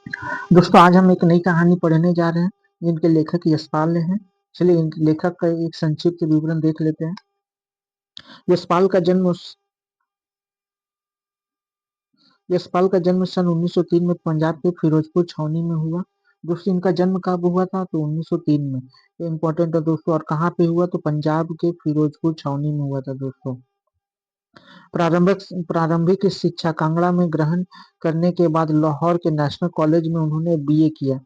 दोस्तों आज हम एक नई कहानी पढ़ने जा रहे हैं जिनके लेखक यशपाल हैं। चलिए इन लेखक का एक संक्षिप्त विवरण देख लेते हैं। यशपाल का जन्म सन 1903 में पंजाब के फिरोजपुर छावनी में हुआ। दोस्तों इनका जन्म कब हुआ था तो 1903 में। ये इम्पोर्टेंट है दोस्तों। और कहाँ पे हुआ तो पंजाब के फिरोजपुर छावनी में हुआ था दोस्तों। प्रारंभिक प्रारंभिक शिक्षा कांगड़ा में ग्रहण करने के बाद लाहौर के नेशनल कॉलेज में उन्होंने बीए किया।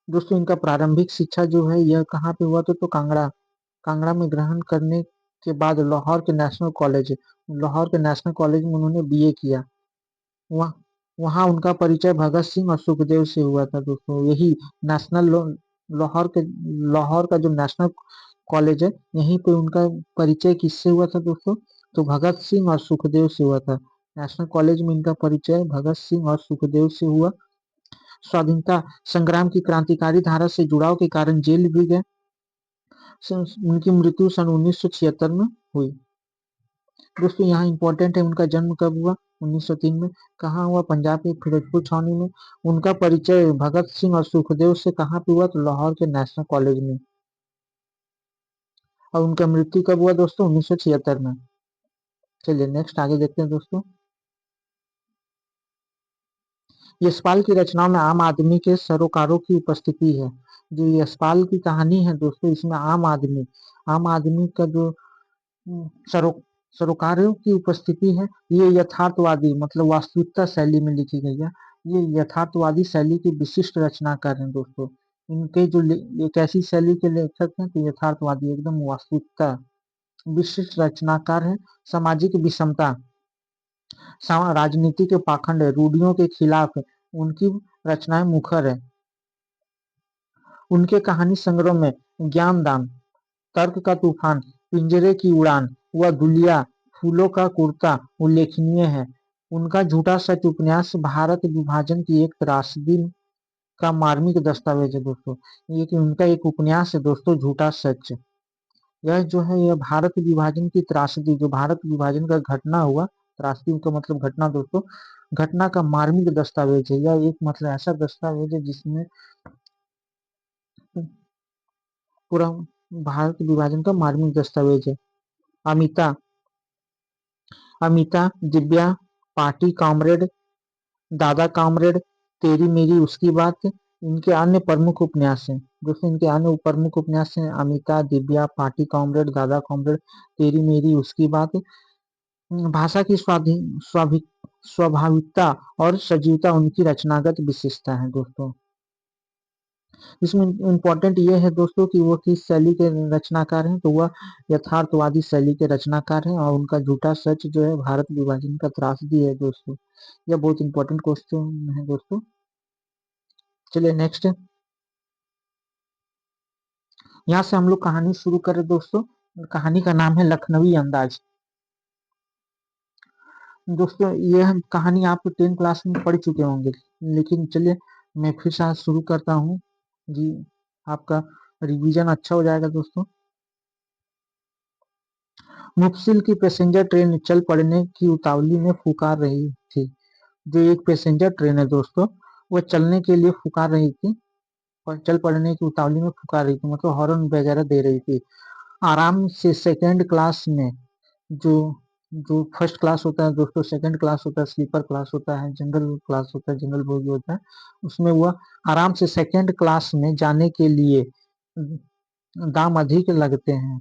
दोस्तों इनका प्रारंभिक शिक्षा जो है यह कहाँ पे हुआ तो कांगड़ा कांगड़ा में ग्रहण करने के बाद लाहौर के नेशनल कॉलेज में उन्होंने बीए किया। वह वहाँ उनका परिचय भगत सिंह और सुखदेव से हुआ था दोस्तों। यही नेशनल लाहौर के लाहौर का जो नेशनल कॉलेज है यहीं पे उनका परिचय किससे हुआ था दोस्तों तो भगत सिंह और सुखदेव से हुआ था। नेशनल कॉलेज में इनका परिचय भगत सिंह और सुखदेव से हुआ। स्वाधीनता संग्राम की क्रांतिकारी धारा से जुड़ाव के कारण जेल भी गए। उनकी मृत्यु सन 1976 में हुई। दोस्तों यहाँ इंपॉर्टेंट है उनका जन्म कब हुआ 1903 में। कहाँ हुआ पंजाब के फिरोजपुर छावनी में। उनका परिचय भगत सिंह और सुखदेव से कहाँ पे हुआ तो लाहौर के नेशनल कॉलेज में। और उनका मृत्यु कब हुआ दोस्तों 1976 में। चलिए नेक्स्ट आगे देखते हैं दोस्तों। यशपाल की रचनाओं में आम आदमी के सरोकारों की उपस्थिति है। जो यशपाल की कहानी है दोस्तों इसमें आम आदमी का जो सरो सरोकारों की उपस्थिति है ये यथार्थवादी मतलब वास्तविकता शैली में लिखी गई है। ये यथार्थवादी शैली की विशिष्ट रचनाकार हैं दोस्तों। इनके जो एक ऐसी शैली के लेखक हैं तो यथार्थवादी एकदम वास्तविकता विशिष्ट रचनाकार है। सामाजिक विषमता राजनीति के पाखंड रूढ़ियों के खिलाफ उनकी रचनाएं मुखर है। उनके कहानी संग्रह में ज्ञानदान, तर्क का तूफान, पिंजरे की उड़ान व दुलिया, फूलों का कुर्ता उल्लेखनीय है। उनका झूठा सच उपन्यास भारत विभाजन की एक त्रासदी का मार्मिक दस्तावेज है दोस्तों। ये कि उनका एक उपन्यास है दोस्तों झूठा सच। यह जो है यह भारत विभाजन की त्रासदी जो भारत विभाजन का घटना हुआ त्रासदी का मतलब घटना दोस्तों घटना का मार्मिक दस्तावेज है। यह एक मतलब ऐसा दस्तावेज है जिसमें पूरा भारत विभाजन का मार्मिक दस्तावेज है। अमिता अमिता दिव्या, पार्टी कॉमरेड, दादा कॉमरेड, तेरी मेरी उसकी बात इनके अन्य प्रमुख उपन्यास हैं। दोस्तों इनके अन्य प्रमुख उपन्यास हैं अमिता, दिव्या, पार्टी कॉमरेड, दादा कॉमरेड, तेरी मेरी उसकी बात। भाषा की स्वाभाविकता और सजीवता उनकी रचनागत विशेषता है दोस्तों। इसमें इम्पोर्टेंट ये है दोस्तों कि वो किस शैली के रचनाकार हैं तो वह यथार्थवादी शैली के रचनाकार हैं। और उनका झूठा सच जो है भारत विभाजन का त्रासदी है दोस्तों। यह बहुत इंपॉर्टेंट क्वेश्चन है दोस्तों। चलिए नेक्स्ट यहाँ से हम लोग कहानी शुरू करें दोस्तों। कहानी का नाम है लखनवी अंदाज। दोस्तों यह कहानी आप 10 क्लास में पढ़ चुके होंगे लेकिन चलिए मैं फिर से शुरू करता हूँ जी। आपका रिवीजन अच्छा हो जाएगा दोस्तों। मुफस्सिल की पैसेंजर ट्रेन चल पड़ने की उतावली में फुकार रही थी। जो एक पैसेंजर ट्रेन है दोस्तों वह चलने के लिए फुकार रही थी और चल पड़ने की उतावली में फुकार रही थी मतलब हॉर्न वगैरह दे रही थी। आराम से सेकेंड क्लास में जो जो फर्स्ट क्लास होता है दोस्तों सेकंड क्लास होता है स्लीपर क्लास होता है जनरल क्लास होता है जनरल बोगी होता है उसमें वह आराम से सेकंड क्लास में जाने के लिए दाम अधिक लगते हैं।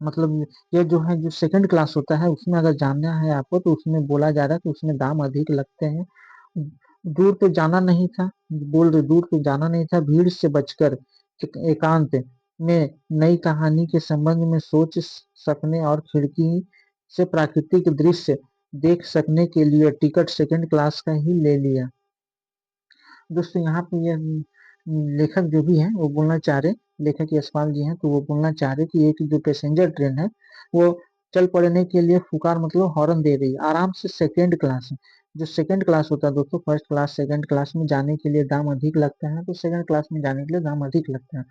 मतलब ये जो है जो सेकंड क्लास होता है उसमें अगर जाना है आपको तो उसमें बोला जा रहा है कि उसमें दाम अधिक लगते हैं। दूर तो जाना नहीं था बोल रहे दूर तो जाना नहीं था भीड़ से बचकर एकांत में नई कहानी के संबंध में सोच सकने और खिड़की से प्राकृतिक दृश्य देख सकने के लिए टिकट सेकंड क्लास का ही ले लिया। दोस्तों यहाँ पे ये लेखक जो भी है वो बोलना चाह रहे लेखक यशपाल जी हैं तो वो बोलना चाह रहे कि एक जो पैसेंजर ट्रेन है वो चल पड़ने के लिए फुकार मतलब हॉर्न दे रही है आराम से सेकंड क्लास जो सेकंड क्लास होता है दोस्तों फर्स्ट क्लास सेकंड क्लास में जाने के लिए दाम अधिक लगता है तो सेकंड क्लास में जाने के लिए दाम अधिक लगता है।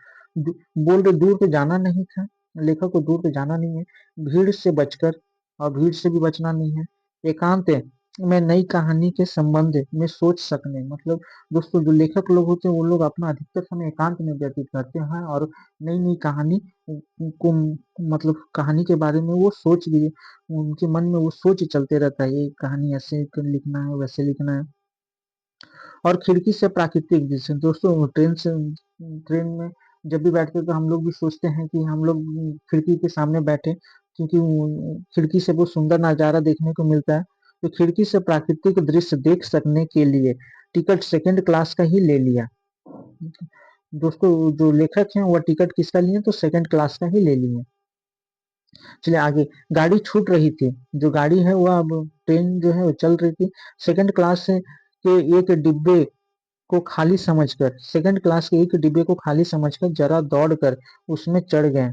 बोल रहे दूर तो जाना नहीं था लेखक को दूर तो जाना नहीं है भीड़ से बचकर और भीड़ से भी बचना नहीं है एकांत में नई कहानी के संबंध में सोच सकने, मतलब दोस्तों जो लेखक लोग होते हैं वो लोग अपना अधिकतर समय एकांत में व्यतीत करते हैं और नई नई कहानी को, मतलब कहानी के बारे में वो सोच भी, उनके मन में वो सोच चलते रहता है, ये कहानी ऐसे लिखना है वैसे लिखना है। और खिड़की से प्राकृतिक दृश्य, दोस्तों ट्रेन में जब भी बैठते हैं तो हम लोग भी सोचते हैं कि हम लोग खिड़की के सामने बैठे, क्योंकि खिड़की से बहुत सुंदर नजारा देखने को मिलता है। तो खिड़की से प्राकृतिक दृश्य देख सकने के लिए टिकट सेकंड क्लास का ही ले लिया। दोस्तों जो लेखक हैं वह टिकट किसका लिए, तो सेकंड क्लास का ही ले लिए। चलिए आगे, गाड़ी छूट रही थी, जो गाड़ी है वह अब, ट्रेन जो है वो चल रही थी, सेकंड क्लास से के एक डिब्बे को खाली समझकर, सेकंड क्लास के एक डिब्बे को खाली समझकर जरा दौड़कर उसमें चढ़ गए।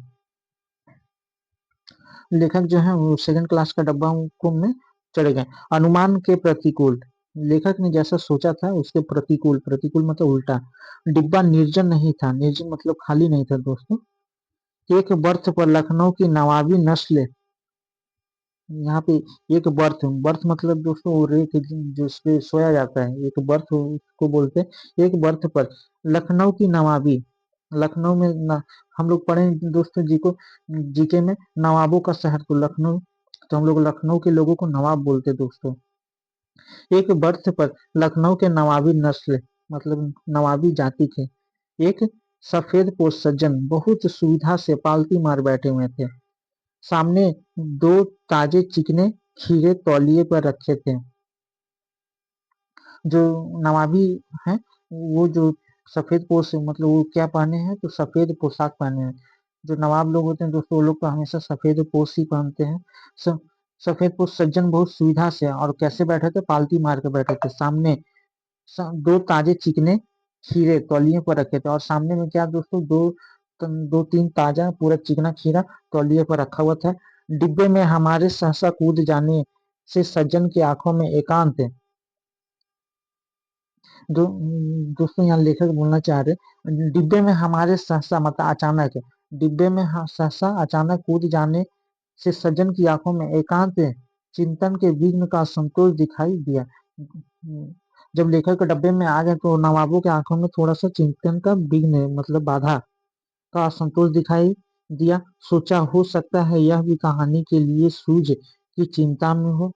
लेखक जो है वो सेकंड क्लास का डब्बा को में चढ़ गए। अनुमान के प्रतिकूल, लेखक ने जैसा सोचा था उसके प्रतिकूल, प्रतिकूल मतलब उल्टा। डिब्बा निर्जन नहीं था, निर्जन मतलब खाली नहीं था दोस्तों। एक बर्थ पर लखनऊ की नवाबी नस्ल, यहाँ पे एक बर्थ, बर्थ मतलब दोस्तों वो रेत जो उस पे सोया जाता है, एक बर्थ उसको बोलते हैं। एक बर्थ पर लखनऊ की नवाबी, लखनऊ में हम लोग पढ़े दोस्तों जी को, जीके में, नवाबों का शहर तो लखनऊ, तो हम लोग लखनऊ के लोगों को नवाब बोलते दोस्तों। एक बर्थ पर लखनऊ के नवाबी नस्ल, मतलब नवाबी जाति के एक सफेद पोश सज्जन बहुत सुविधा से पालती मार बैठे हुए थे। सामने दो ताजे चिकने खीरे तौलिए पर रखे थे। जो नवाबी हैं वो जो सफेद पोश, मतलब वो क्या पहने हैं, तो सफेद पोशाक पहने हैं। जो नवाब लोग होते हैं दोस्तों वो लोग तो हमेशा सफेद पोश ही पहनते हैं। स, सफेद पोश सज्जन बहुत सुविधा से और कैसे बैठे थे, पालती मार के बैठे थे। सामने दो ताजे चिकने खीरे तौलिए पर रखे थे, और सामने में क्या दोस्तों, दो तीन ताजा पूरा चिकना खीरा तौलिए पर रखा हुआ था। डिब्बे में हमारे सहसा कूद जाने से सज्जन की आंखों में एकांत, दोस्तों यहाँ लेखक बोलना चाह रहे, डिब्बे में हमारे सहसा मतलब अचानक, डिब्बे में सहसा अचानक कूद जाने से सज्जन की आंखों में एकांत चिंतन के विघ्न का संतोष दिखाई दिया। जब लेखक डब्बे में आ गए तो नवाबों की आंखों में थोड़ा सा चिंतन का विघ्न मतलब बाधा का असंतोष दिखाई दिया। सोचा हो सकता है यह भी कहानी के लिए सूझ की चिंता में हो।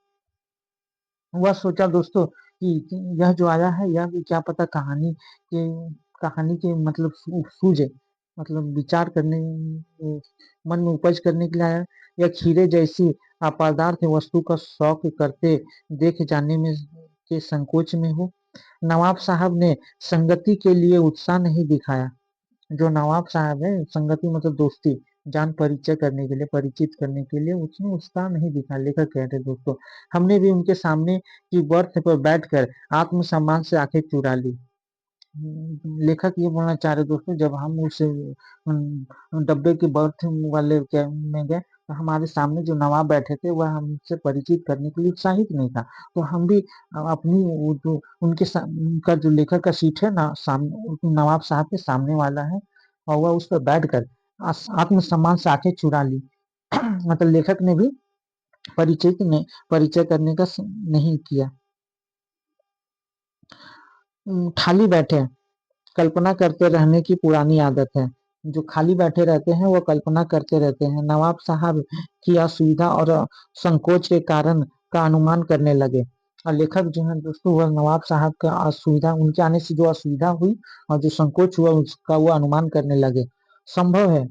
वह सोचा दोस्तों कि यह जो आया है यह भी क्या पता कहानी के मतलब सूझे, मतलब विचार करने, मन में उपज करने के लिए आया, या खीरे जैसी अपदार्थ वस्तु का शौक करते देख जाने में के संकोच में हो। नवाब साहब ने संगति के लिए उत्साह नहीं दिखाया। जो नवाब साहब है, संगति मतलब दोस्ती, जान परिचय करने के लिए, परिचित करने के लिए उसने उत्साह नहीं दिखा। लेखक कह रहे दोस्तों, हमने भी उनके सामने की बर्थ पर बैठकर आत्मसम्मान से आंखें चुरा ली। लेखक ये बोलना चाह रहे दोस्तों, जब हम उस डब्बे के बर्थ वाले में गए तो हमारे सामने जो नवाब बैठे थे वह हमसे परिचित करने के लिए उत्साहित नहीं था। तो हम भी अपनी वो जो उनका जो लेखक का सीट है ना, सामने नवाब साहब के सामने वाला है, और वह उस पर बैठकर आत्मसम्मान से आंखें चुरा ली। मतलब लेखक ने भी परिचय करने का नहीं किया। खाली बैठे, कल्पना करते रहने की पुरानी आदत है। जो खाली बैठे रहते हैं वो कल्पना करते रहते हैं। नवाब साहब की असुविधा और संकोच के कारण का अनुमान करने लगे। और लेखक जो है दोस्तों वह नवाब साहब का असुविधा, उनके आने से जो असुविधा हुई और जो संकोच हुआ उसका वो अनुमान करने लगे। संभव है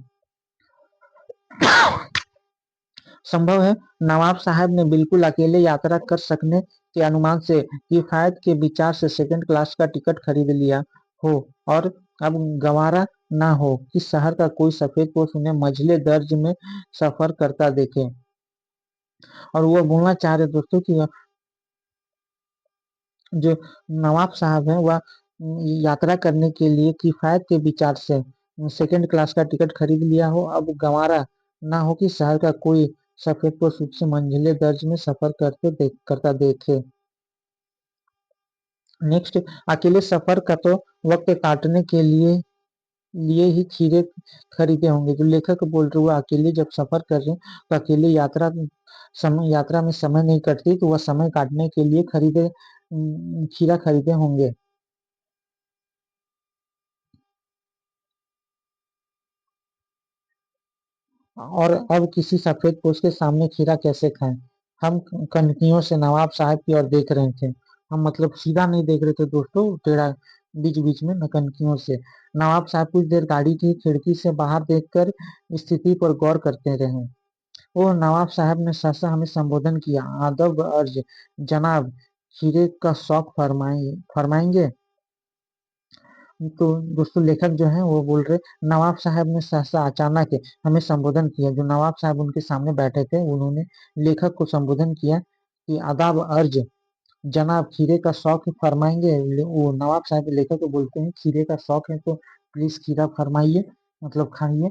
संभव है नवाब साहब ने बिल्कुल अकेले यात्रा कर सकने के अनुमान से किफायत के विचार से सेकंड क्लास का टिकट खरीद लिया हो, और अब गवारा ना हो कि शहर का कोई सफेद पोश उन्हें मंझले दर्ज में सफर करता देखे। और वो बोलना चाह रहे दोस्तों कि जो नवाब साहब है वह यात्रा करने के लिए किफायत के विचार से सेकंड क्लास का टिकट खरीद लिया हो, अब गंवारा ना हो कि शहर का कोई सफेद पोश उससे मंजिले दर्ज में सफर करता देखे। नेक्स्ट, अकेले सफर का तो वक्त काटने के लिए ही खीरे खरीदे होंगे। जो लेखक बोल रहे वो अकेले जब सफर कर रहे हैं तो अकेले यात्रा समय यात्रा में समय नहीं कटती तो वह समय काटने के लिए खीरा खरीदे होंगे। और अब किसी सफेद पोश के सामने खीरा कैसे खाएं? हम कनखियों से नवाब साहब की ओर देख रहे थे। हम मतलब सीधा नहीं देख रहे थे दोस्तों, टेढ़ा बीच बीच में कनखियों से। नवाब साहब कुछ देर गाड़ी की खिड़की से बाहर देखकर स्थिति पर गौर करते रहे। वो नवाब साहब ने सहसा हमें संबोधन किया, आदब अर्ज जनाब, खीरे का शौक फरमाएंगे। तो दोस्तों लेखक जो है वो बोल रहे, नवाब साहब ने सहसा अचानक हमें संबोधन किया। जो नवाब साहब उनके सामने बैठे थे उन्होंने लेखक को संबोधन किया कि आदाब अर्ज जनाब, खीरे का शौक फरमाएंगे। वो नवाब साहब लेखक को बोलते हैं खीरे का शौक है तो प्लीज खीरा फरमाइए, मतलब खाइए।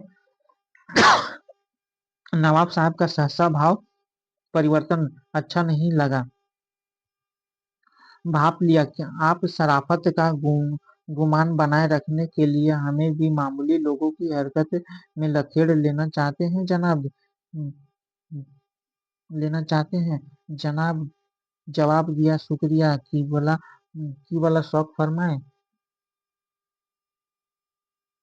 नवाब साहब का सहसा भाव परिवर्तन अच्छा नहीं लगा। भाप लिया कि आप शराफत का गुमान बनाए रखने के लिए हमें भी मामूली लोगों की हरकत में लथेड़ लेना चाहते हैं जनाब। लेना चाहते हैं जनाब, जवाब दिया। शुक्रिया, की बोला शौक फरमाए।